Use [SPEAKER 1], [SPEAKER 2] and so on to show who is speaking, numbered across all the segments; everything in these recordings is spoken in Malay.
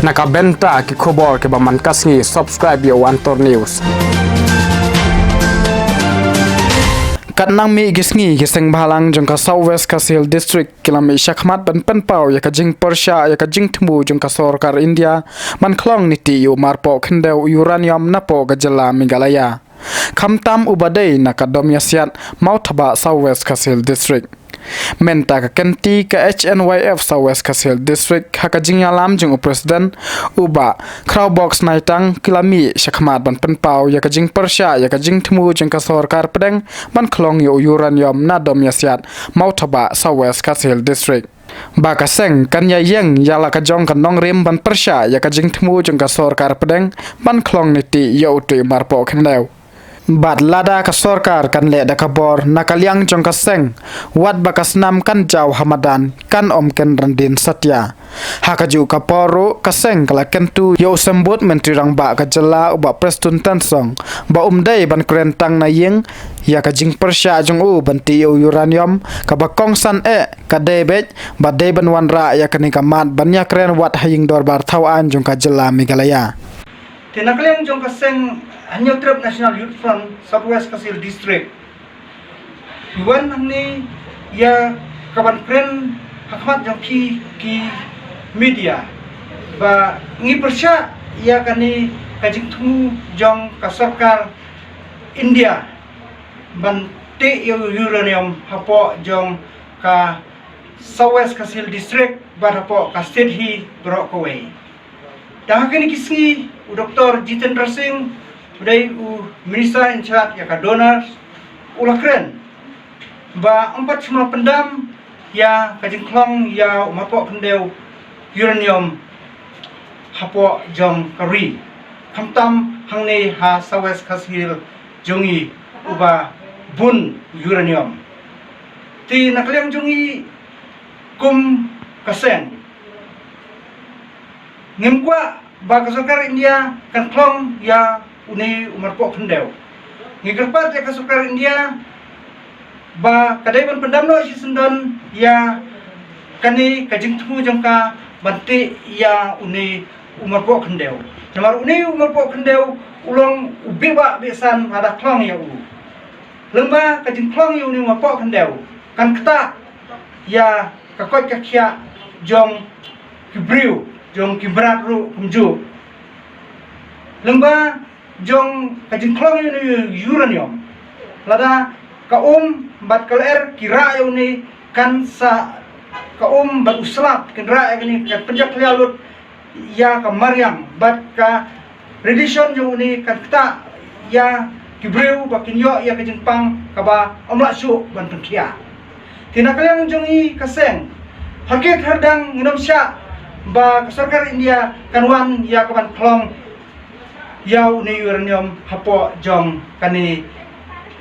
[SPEAKER 1] Nakabenta ki khobor ke baman kasngi subscribe yo Antor News. Katnang mi gisngi giseng balang jong ka Southwest Kasil District kilami Shakhmat ban penpau ya ka jing Persha ya ka jing tmu jong ka Sorkar India man klong niti yu marpo khendeu uranium napo gajala Meghalaya. Khamtam ubadei nakadom yasiat mau thaba Southwest Kasil District. Menta ka kenti ka HNYF Southwest Kasil District hakajing alam jeng Presiden uba crowbox naitang kilami Shakhmat ban penpau ya kajing Persha ya kajing temu jeng ka Sorkar pedeng ban klong yo uranium nadom yasiat mau thaba Southwest Kasil District. Baka seng kan ya yeng yala ka jong kan nong rim ban Persha ya kajing temu jeng ka Sorkar pedeng ban klong niti yo tu marpo khendeu. Bad lada ka Sorkar kan le da kabor nakaliang jong ka seng wat bakas nam kan jaw Hamadan kan om ken randin Satya hakaju ka poru ka seng kala kentu yo sembut menteri rang ba ka jela uba Prestun Tansong ba dai ban krentang na yeng ya ka jing Persha jong u ban ti yo uranium ka ba kongsan ka debet ba de ban wanra ya kani ka mat ban ya kren wat haying dorbar thawan jong ka jela Meghalaya.
[SPEAKER 2] Tinakliang jong kaseng Hanyo Trip National Youth Front Southwest Kasil District. Iwan ni ya kaban kren hakmat jong ki media ba ngi Persha ya kani kajing tumu jong ka Sorkar India ban te uranium hapo jong ka Southwest Kasil District ba hapo ka state hi Brockway. Dah kini kisni Dr. Jitendra Singh udai minister in charge ya ka donors ulakren ba empat semua pendam ya kajing klong ya mapo kendeu uranium hapo jong kari kamtam hangne ha Southwest Kasil jongi uba bun uranium ti nakliang jongi kum kaseng ngimkwa ba ka Sorkar India kan klong ya uni umar po kendeu ngigerpat ya ka Sorkar India ba kadai ban pendamno si sendon ya kani kajing temu jongka banti ya uni umar po kendeu namar uni umar po kendeu ulong ubi ba besan ada klong ya u lemba kajing klong ya uni umar po kendeu kan keta ya kakot kakia jong kibriu jong kibrat ru kumju lemba jong kajing klong ini uranium lada ka bat kaler kira ni kan sa ka bat uslat kendra ini kan penjak lialut ya ka Mariam bat ka radiation jong ni kan kita ya kibreu bakin yo ya kajing pang kaba omla su ban penkia tinakaliang jong i kaseng hakit hardang nginom sya ba Sorkar India kanwan ya kaban klong yaw ni uranium hapo jong kani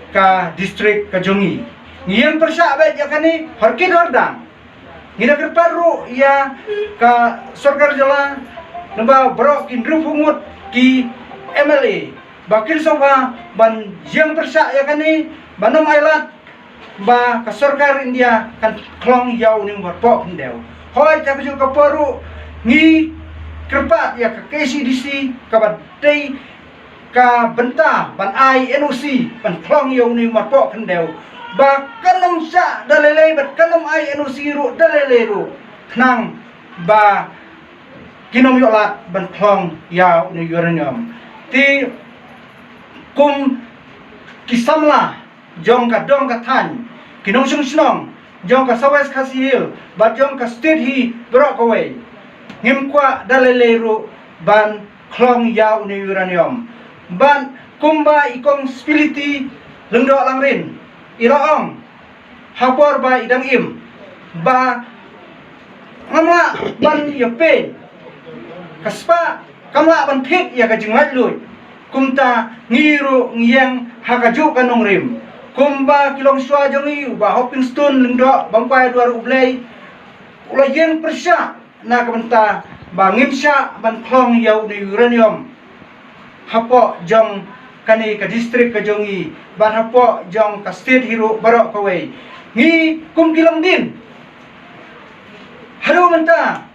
[SPEAKER 2] ka district ka jongi ngiyang Persha ba ya kani harkit hordang ngina kerparu ya ka Sorkar jala namba bro kindru pungut ki MLA bakil soba ban yang Persha ya kani banam ailat ba ka Sorkar India kan klong yaw ni marpo kendeu hoy tapi juga paru ngi kerpat ya ke KCDC ka badai ka benta ban NOC ban klong yo ni marpo kendeu ba kanam sa dalele bat kanam NOC ru dalele ru knang ba kinom yo lat ban klong ya ni uranium ti kum kisamla jong ka dong ka than kinong sung jong ka Southwest Kasil ba jong ka state hi Brockway ngimkwa daleleru ban klong yaw ni uranium ban kumba ikong spiliti lengdo langrin iraong hapor ba idang im ba ngamla ban yape kaspa kamla ban thik ya kajing matluy kumta ngiru ngiyang hakaju kanong rim kumba kilong swa jongi ba hopping stone lengdo bangpai duar ublay ulayeng Persha na kabenta bangim sya ban klong yaw ni uranium hapo jong kani ka district ka jongi ban hapo jong ka state hero Brockway ngi kum kilong din haro menta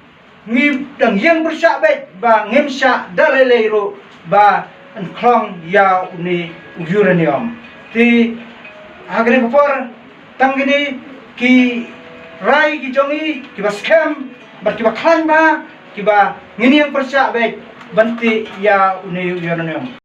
[SPEAKER 2] ngi dang yang bersyak bet ba ngem syak dalele ro ba an klong ya uni uranium ti agre kupor tanggini ki rai ki jongi ki ba scam ba ki ba klan ba ki ba ngini yang bersyak bet banti ya uni uranium